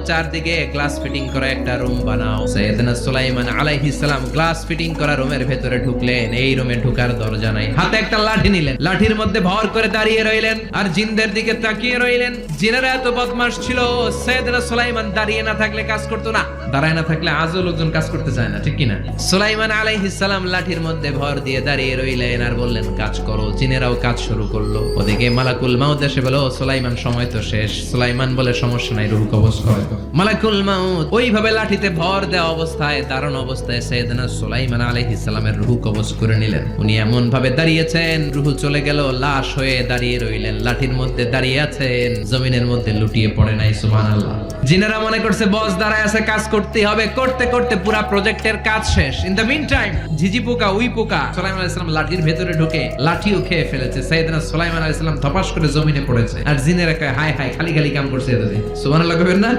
চারদিকে glass fitting করা একটা রুম বানাও। সাইয়েদনা সুলাইমান আলাইহিস সালাম গ্লাস ফিটিং করা রুমের ভেতরে ঢুকলেন। এই রুমে ঢোকার দরজা নাই, হাতে একটা লাঠি নিলেন, লাঠির মধ্যে ভর করে দাঁড়িয়ে রইলেন আর জিনদের দিকে তাকিয়ে রইলেন। জিনেরা এত বদমাশ ছিল, সাইয়েদনা সুলাইমান দাঁড়িয়ে না থাকলে কাজ করতো না, দাঁড়ায় না থাকলে আজও লোকজন কাজ করতে চায় না, ঠিক কিনা? সুলাইমান আলাইহিস সালাম লাঠির মধ্যে ভর দিয়ে দাঁড়িয়ে রইলেন আর বললেন কাজ করো। জিনেরাও কাজ শুরু করলো। ওদিকে মালাকুল মাউত এসে বলল সুলাইমান সময় তো শেষ। সুলাইমান বলে সমস্যা নাই, রূহ কবজ করো। মালাকুল মাউত ওইভাবে লাঠিতে ভর দেওয়া অবস্থায়, দাঁড়ানো অবস্থায় সাইয়েদনা সুলাইমান আলাইহিস সালামের রূহ কবজ করে নিলেন। উনি এমন ভাবে দাঁড়িয়েছেন, রূহ চলে গেল, লাশ হয়ে দাঁড়িয়ে রইলেন। লাঠির মধ্যে দাঁড়িয়ে আছেন, জমিনের মধ্যে লুটিয়ে পড়ে নাই। সুবহানাল্লাহ। জিনেরা মনে করছে বস দাঁড়ায় আছে, কাজ করতে হবে। করতে করতে পুরা প্রজেক্টের কাজ শেষ। ইন দ্য মিন টাইম ঝিঝি পোকা, উই পোকা সুলাইমান আলাইহিস সালাম লাঠির ভেতরে ঢুকে লাঠিও খেয়ে ফেলেছে। সাইয়েদনা সুলাইমান আলাইহিস সালাম ধপাস করে জমিনে পড়েছে। আর জিনেরা কয় হায় হায়, খালি খালি কাম করছে এতদিন। সুবহানাল্লাহ কইবেন না?